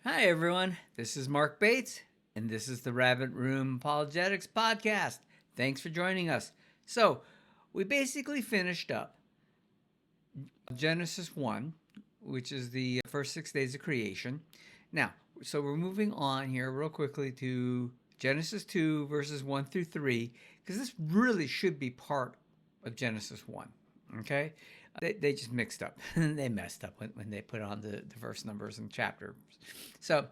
Hi, everyone. This is Mark Bates, and this is the Rabbit Room Apologetics podcast. Thanks for joining us. So, we basically finished up Genesis 1, which is the first 6 days of creation. Now, so we're moving on here real quickly to Genesis 2, verses 1 through 3, because this really should be part of Genesis 1. Okay? They just mixed up. They messed up when they put on the verse numbers and chapters. So,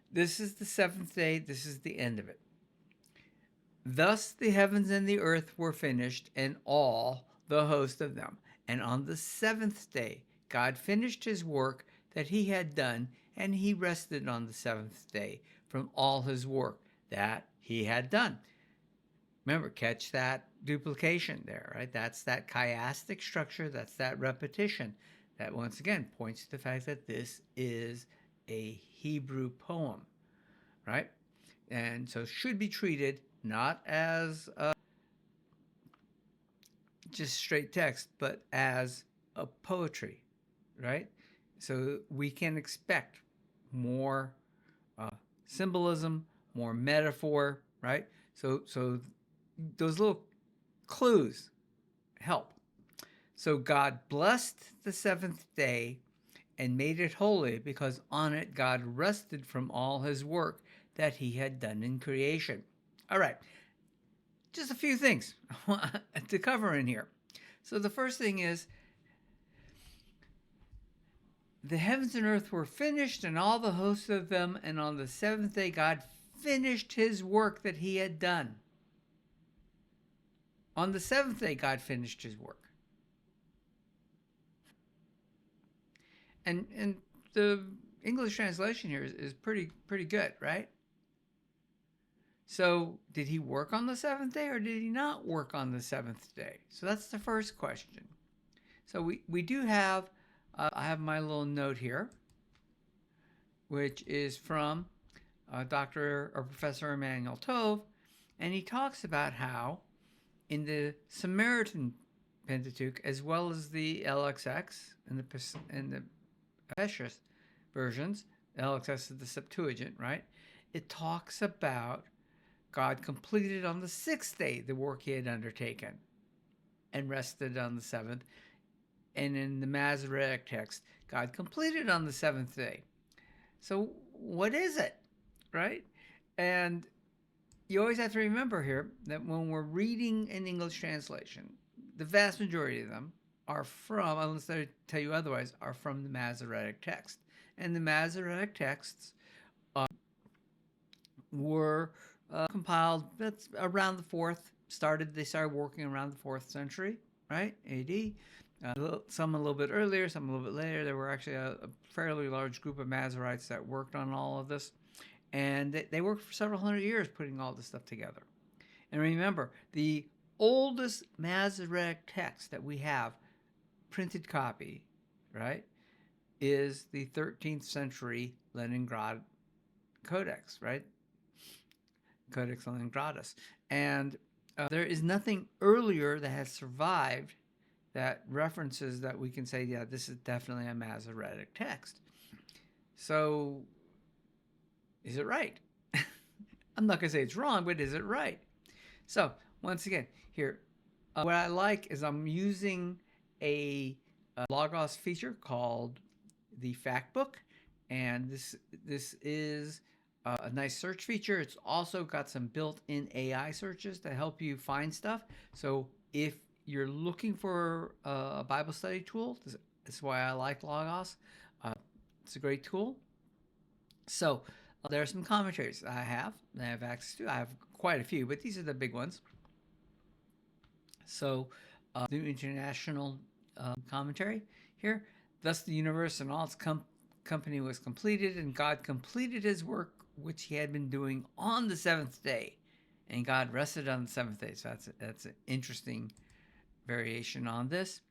this is the seventh day. This is the end of it. Thus the heavens and the earth were finished, and all the host of them. And on the seventh day, God finished his work that he had done, and he rested on the seventh day from all his work that he had done. Remember, catch that duplication there, right? That's that chiastic structure. That's that repetition that once again points to the fact that this is a Hebrew poem, right? And so should be treated not as just straight text, but as a poetry, right? So we can expect more symbolism, more metaphor, right? So those little clues help. So God blessed the seventh day and made it holy, because on it God rested from all his work that he had done in creation. All right, just a few things to cover in here. So the first thing is, the heavens and earth were finished, and all the hosts of them, and on the seventh day God finished his work that he had done. On the seventh day God finished his work. And the English translation here is pretty good, right? So, did he work on the seventh day, or did he not work on the seventh day? So that's the first question. So we do have, I have my little note here, which is from Dr. or Professor Emmanuel Tove, and he talks about how in the Samaritan Pentateuch, as well as the LXX and the Pesher versions, LXX is the Septuagint, right? It talks about God completed on the sixth day the work he had undertaken and rested on the seventh. And in the Masoretic Text, God completed on the seventh day. So what is it, right? And you always have to remember here that when we're reading an English translation, the vast majority of them are from, unless they tell you otherwise, are from the Masoretic Text. And the Masoretic texts were compiled, that's around the they started working around the 4th century, right, AD. Some a little bit earlier, some a little bit later. There were actually a fairly large group of Masoretes that worked on all of this. And they worked for several hundred years putting all this stuff together. And remember, the oldest Masoretic text that we have, printed copy, right, is the 13th century Leningrad Codex, right? Codex Leningradus. And there is nothing earlier that has survived that references that we can say, yeah, this is definitely a Masoretic text. So, is it right? I'm not going to say it's wrong, but is it right? So, once again, here, what I like is I'm using a Logos feature called the Fact Book, and this is a nice search feature. It's also got some built-in AI searches to help you find stuff. So if you're looking for a Bible study tool, this is why I like Logos. It's a great tool. So there are some commentaries I have access to. I have quite a few, but these are the big ones. So the international commentary here. Thus the universe and all its company was completed, and God completed his work which he had been doing on the seventh day, and God rested on the seventh day. So that's an interesting variation on this.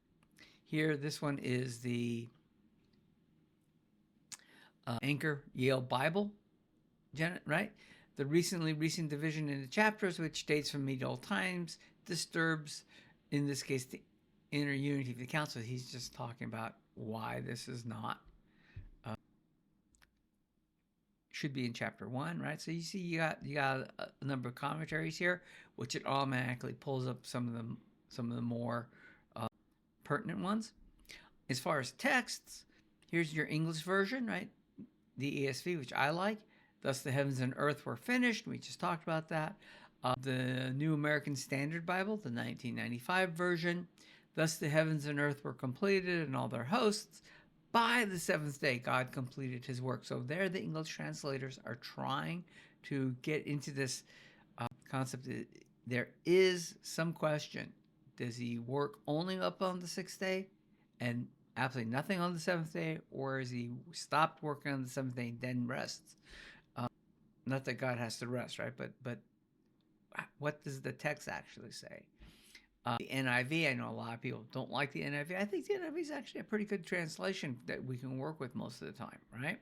Here, this one is the Anchor Yale Bible, right? The recent division into chapters, which dates from medieval times, disturbs, in this case, the inner unity of the council. He's just talking about why this is not should be in chapter 1, right? So you see, you got a number of commentaries here, which it automatically pulls up some of the more pertinent ones. As far as texts, here's your English version, right? The ESV, which I like. Thus the heavens and earth were finished. We just talked about that. The New American Standard Bible, the 1995 version. Thus the heavens and earth were completed and all their hosts. By the seventh day, God completed his work. So there, the English translators are trying to get into this concept. There is some question. Does he work only up on the sixth day and absolutely nothing on the seventh day? Or is he stopped working on the seventh day and then rests? Not that God has to rest, right? But what does the text actually say? The NIV, I know a lot of people don't like the NIV. I think the NIV is actually a pretty good translation that we can work with most of the time, right?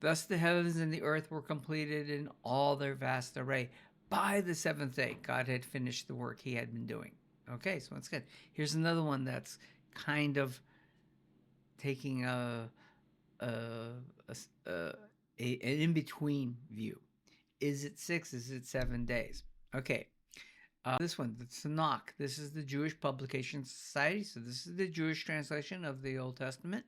Thus the heavens and the earth were completed in all their vast array. By the seventh day, God had finished the work he had been doing. Okay, so that's good. Here's another one that's kind of taking an in-between view. Is it 6? Is it 7 days? Okay. This one, the Tanakh. This is the Jewish Publication Society. So this is the Jewish translation of the Old Testament.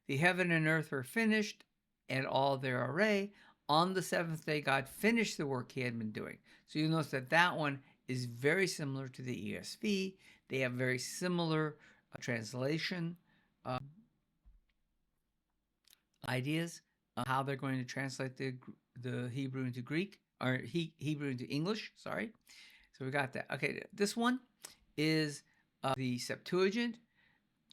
The heaven and earth were finished and all their array. On the seventh day, God finished the work he had been doing. So you'll notice that that one is very similar to the ESV. They have very similar translation ideas of how they're going to translate the Hebrew into Greek, or Hebrew into English, sorry. So we got that. Okay, this one is the Septuagint,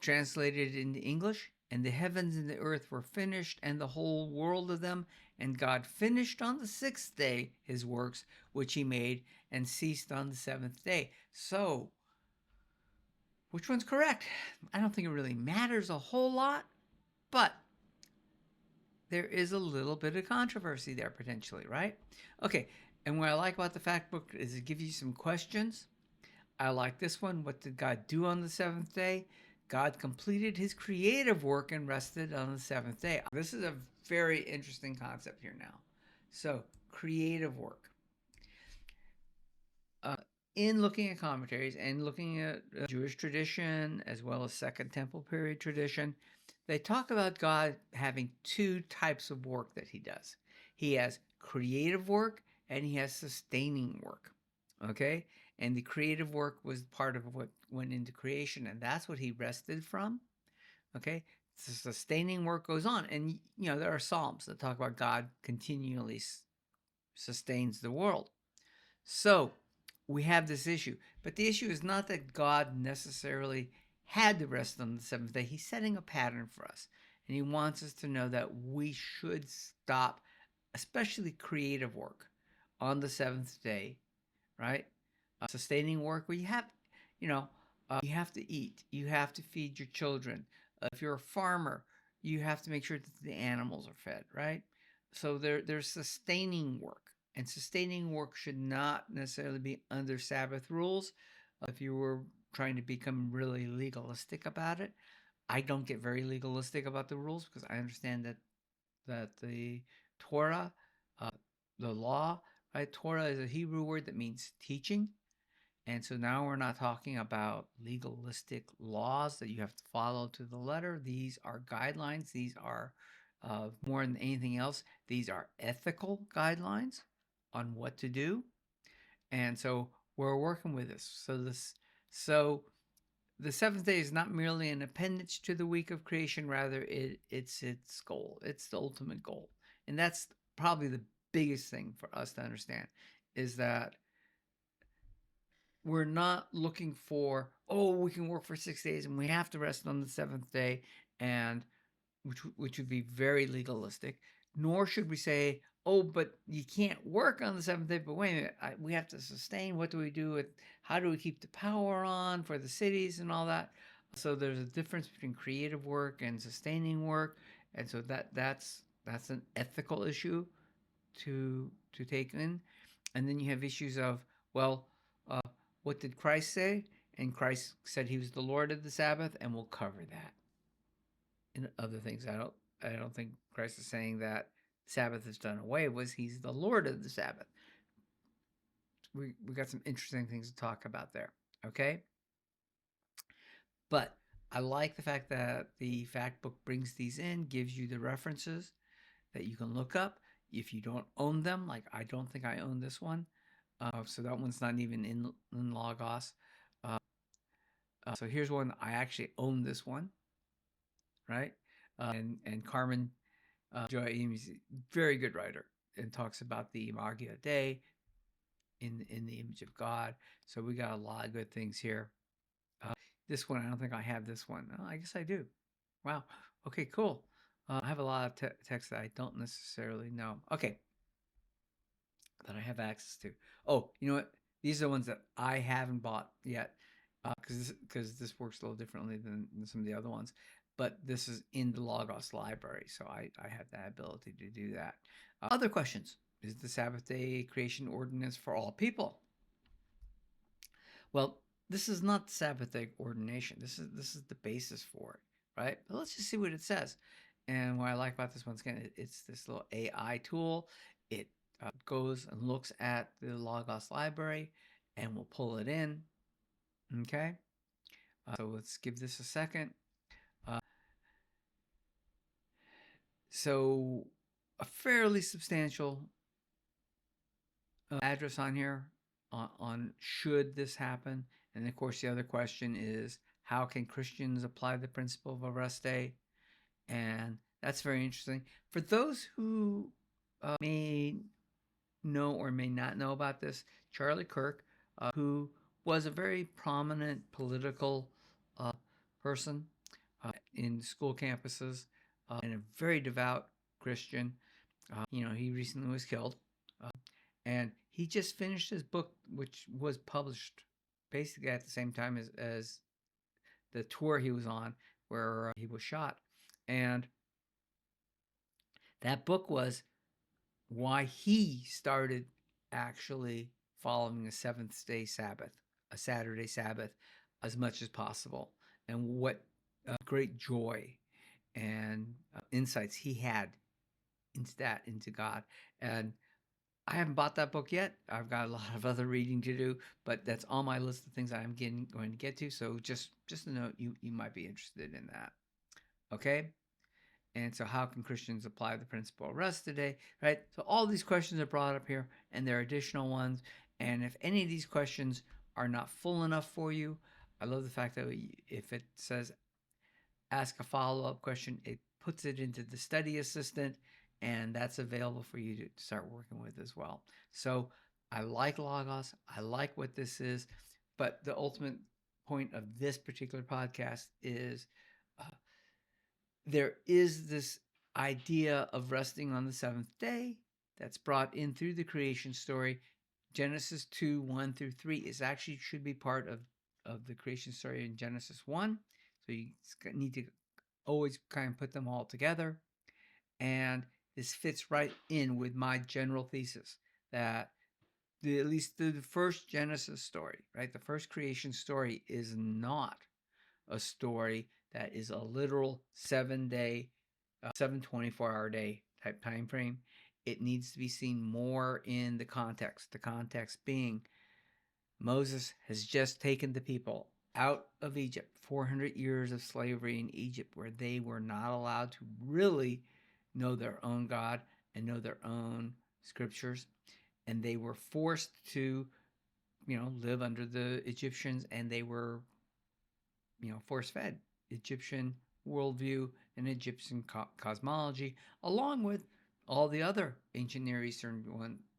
translated into English. And the heavens and the earth were finished, and the whole world of them. And God finished on the sixth day his works, which he made, and ceased on the seventh day. So, which one's correct? I don't think it really matters a whole lot, but there is a little bit of controversy there potentially, right? Okay, and what I like about the fact book is it gives you some questions. I like this one. What did God do on the seventh day? God completed his creative work and rested on the seventh day. This is a very interesting concept here now. So, creative work. In looking at commentaries and looking at Jewish tradition as well as Second Temple period tradition, they talk about God having two types of work that he does. He has creative work and he has sustaining work. Okay? And the creative work was part of what went into creation, and that's what he rested from. Okay? The sustaining work goes on. And, there are Psalms that talk about God continually sustains the world. So, we have this issue. But the issue is not that God necessarily had to rest on the seventh day. He's setting a pattern for us. And he wants us to know that we should stop, especially creative work, on the seventh day, right? Sustaining work where you have, you have to eat. You have to feed your children. If you're a farmer, you have to make sure that the animals are fed, right? So there's sustaining work. And sustaining work should not necessarily be under Sabbath rules. If you were trying to become really legalistic about it, I don't get very legalistic about the rules because I understand that the Torah, the law, right? Torah is a Hebrew word that means teaching. And so now we're not talking about legalistic laws that you have to follow to the letter. These are guidelines. These are, more than anything else, these are ethical guidelines on what to do. And so we're working with this. So the seventh day is not merely an appendage to the week of creation. Rather, it's its goal. It's the ultimate goal. And that's probably the biggest thing for us to understand is that we're not looking for, we can work for 6 days and we have to rest on the seventh day, and which would be very legalistic. Nor should we say, but you can't work on the seventh day, but wait a minute, we have to sustain. What do we do with, how do we keep the power on for the cities and all that? So there's a difference between creative work and sustaining work. And so that's an ethical issue to take in. And then you have issues of, what did Christ say? And Christ said he was the Lord of the Sabbath, and we'll cover that. And other things, I don't think Christ is saying that Sabbath is done away with. He's the Lord of the Sabbath. We got some interesting things to talk about there. Okay? But I like the fact that the fact book brings these in, gives you the references that you can look up if you don't own them. Like, I don't think I own this one. So that one's not even in Logos. So here's one. I actually own this one, right? And Carmen Joy is a very good writer and talks about the Imago Dei in the image of God. So we got a lot of good things here. This one, I don't think I have this one. Oh, I guess I do. Wow. Okay, cool. I have a lot of text that I don't necessarily know. Okay. That I have access to. Oh, you know what? These are the ones that I haven't bought yet because this works a little differently than some of the other ones. But this is in the Logos library, so I have that ability to do that. Other questions. Is the Sabbath day creation ordinance for all people? Well, this is not Sabbath day ordination. This is the basis for it, right? But let's just see what it says. And what I like about this, once again, it's this little AI tool. It goes and looks at the Logos library and will pull it in. Okay. So let's give this a second. So a fairly substantial address on here on should this happen. And of course, the other question is, how can Christians apply the principle of a rest day? And that's very interesting. For those who may know or may not know about this, Charlie Kirk, who was a very prominent political person in school campuses and a very devout Christian, he recently was killed. And he just finished his book, which was published basically at the same time as the tour he was on, where he was shot. And that book was why he started actually following a seventh day Sabbath, a Saturday Sabbath, as much as possible, and what great joy and insights he had into God. And I haven't bought that book yet. I've got a lot of other reading to do, but that's on my list of things I'm going to get to. So just a note, you might be interested in that. Okay. And so how can Christians apply the principle of rest today, right? So all these questions are brought up here, and there are additional ones. And if any of these questions are not full enough for you, I love the fact that if it says ask a follow-up question, it puts it into the study assistant, and that's available for you to start working with as well. So I like Logos. I like what this is, but the ultimate point of this particular podcast is there is this idea of resting on the seventh day that's brought in through the creation story. Genesis 2, 1 through 3 is actually should be part of the creation story in Genesis 1. So you need to always kind of put them all together. And this fits right in with my general thesis that at least the first Genesis story, right? The first creation story is not a story that is a literal 7-day, 7 24-hour day type time frame. It needs to be seen more in the context. The context being Moses has just taken the people out of Egypt, 400 years of slavery in Egypt, where they were not allowed to really know their own God and know their own scriptures. And they were forced to, live under the Egyptians, and they were, force fed Egyptian worldview and Egyptian cosmology, along with all the other ancient Near Eastern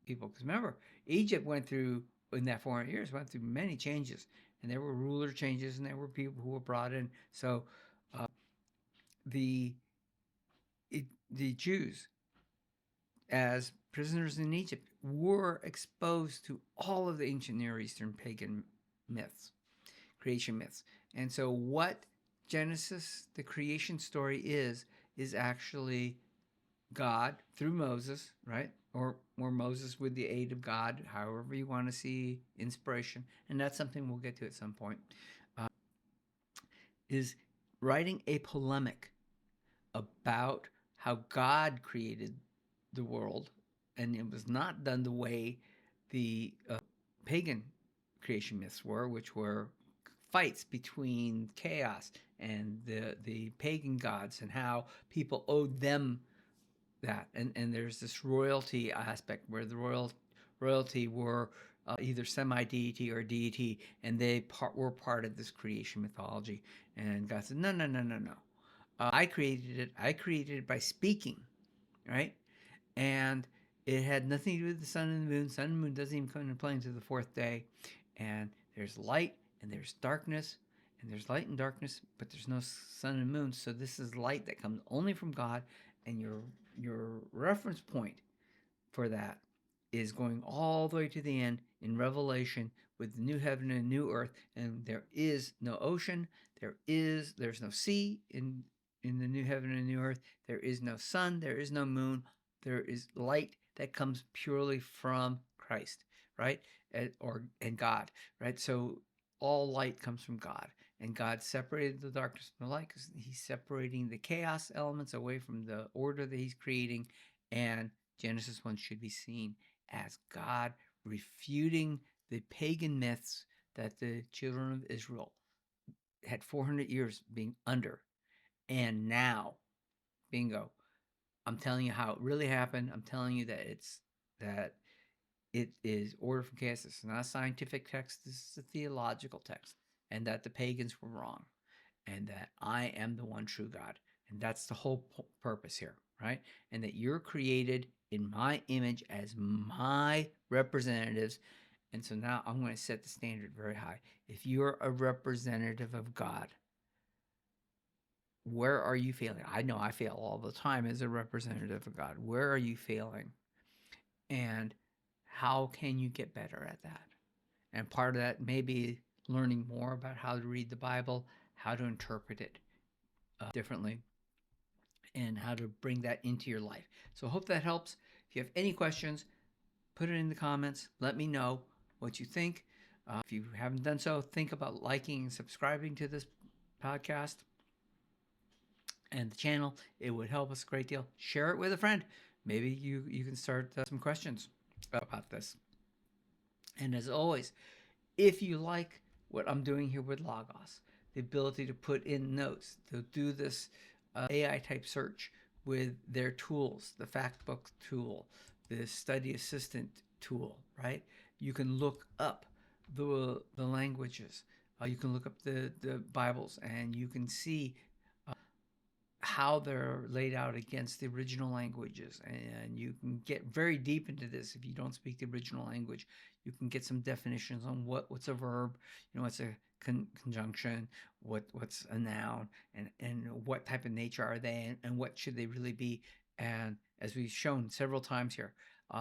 people. Because remember, Egypt went through, in that 400 years, went through many changes. And there were ruler changes, and there were people who were brought in. So the Jews, as prisoners in Egypt, were exposed to all of the ancient Near Eastern pagan myths, creation myths. And so what Genesis, the creation story, is actually God through Moses, right? Or Moses with the aid of God, however you want to see inspiration. And that's something we'll get to at some point. Is writing a polemic about how God created the world, and it was not done the way the pagan creation myths were, which were fights between chaos and the pagan gods, and how people owed them that. And there's this royalty aspect where the royalty were either semi-deity or deity, and they were part of this creation mythology. And God said, no, no, no, no, no. I created it. I created it by speaking, right? And it had nothing to do with the sun and the moon. Sun and moon doesn't even come into play until the fourth day. And there's light and there's darkness, and there's light and darkness, but there's no sun and moon. So this is light that comes only from God, and your reference point for that is going all the way to the end in Revelation with the new heaven and new earth, and there is no ocean, there's no sea in the new heaven and new earth, there is no sun, there is no moon, there is light that comes purely from Christ, right? And God, right? So all light comes from God, and God separated the darkness from the light because he's separating the chaos elements away from the order that he's creating. And Genesis 1 should be seen as God refuting the pagan myths that the children of Israel had 400 years being under. And now, bingo, I'm telling you how it really happened. I'm telling you that it is order from chaos. This is not a scientific text. This is a theological text. And that the pagans were wrong. And that I am the one true God. And that's the whole purpose here, right? And that you're created in my image as my representatives. And so now I'm going to set the standard very high. If you're a representative of God, where are you failing? I know I fail all the time as a representative of God. Where are you failing? And how can you get better at that? And part of that may be learning more about how to read the Bible, how to interpret it differently, and how to bring that into your life. So I hope that helps. If you have any questions, put it in the comments. Let me know what you think. If you haven't done so, think about liking and subscribing to this podcast and the channel. It would help us a great deal. Share it with a friend. Maybe you can start some questions about this. And as always, if you like what I'm doing here with Logos, the ability to put in notes, to do this AI type search with their tools, the Factbook tool, the Study Assistant tool, right? You can look up the languages. You can look up the Bibles, and you can see how they're laid out against the original languages. And you can get very deep into this if you don't speak the original language. You can get some definitions on what's a verb, what's a conjunction, what's a noun, and what type of nature are they, and what should they really be. And as we've shown several times here,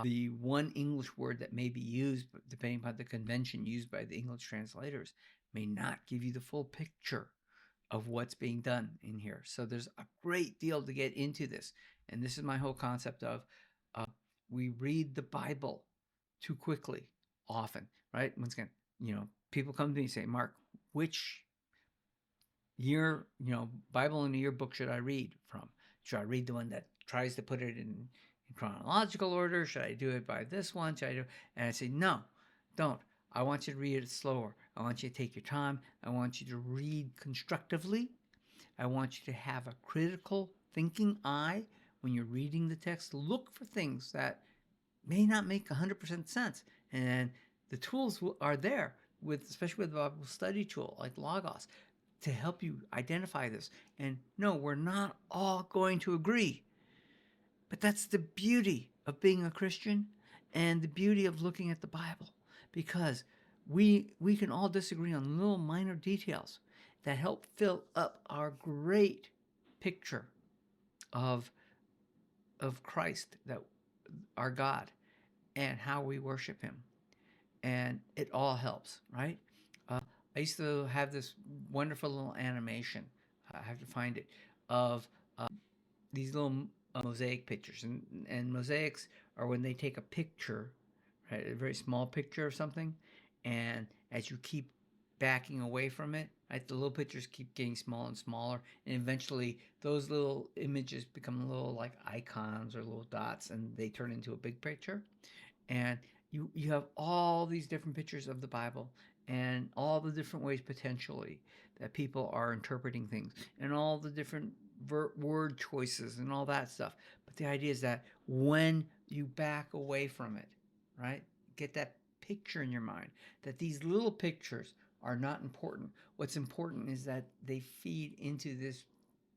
the one English word that may be used, depending upon the convention used by the English translators, may not give you the full picture of what's being done in here. So there's a great deal to get into this. And this is my whole concept of we read the Bible too quickly often, right? Once again, people come to me and say, Mark, which Bible in the yearbook should I read from? Should I read the one that tries to put it in chronological order? Should I do it by this one? Should I do? And I say, no, don't. I want you to read it slower. I want you to take your time. I want you to read constructively. I want you to have a critical thinking eye when you're reading the text. Look for things that may not make 100% sense. And the tools are there, especially with the Bible study tool like Logos, to help you identify this. And no, we're not all going to agree. But that's the beauty of being a Christian and the beauty of looking at the Bible, because we can all disagree on little minor details that help fill up our great picture of Christ, that our God, and how we worship him. And it all helps, right? I used to have this wonderful little animation, I have to find it, of these little mosaic pictures. And mosaics are when they take a picture, right, a very small picture of something, and as you keep backing away from it, right? The little pictures keep getting smaller and smaller, and eventually those little images become little like icons or little dots, and they turn into a big picture. And you have all these different pictures of the Bible and all the different ways potentially that people are interpreting things and all the different word choices and all that stuff. But the idea is that when you back away from it, right, get that picture in your mind that these little pictures are not important. What's important is that they feed into this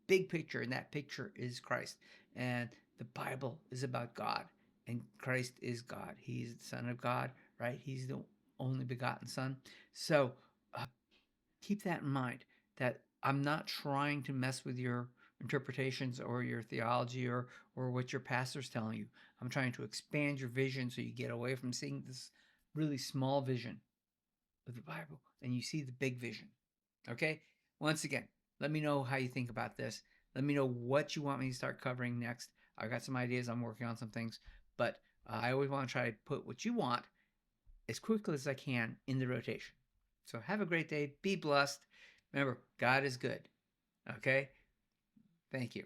big picture, and that picture is Christ. And the Bible is about God, and Christ is God. He's the Son of God, right? He's the only begotten Son. So uh, keep that in mind, that I'm not trying to mess with your interpretations or your theology or what your pastor's telling you. I'm trying to expand your vision so you get away from seeing this really small vision of the Bible and you see the big vision. Okay? Once again, let me know how you think about this. Let me know what you want me to start covering next. I got some ideas. I'm working on some things, but I always want to try to put what you want as quickly as I can in the rotation. So have a great day. Be blessed. Remember, God is good. Okay? Thank you.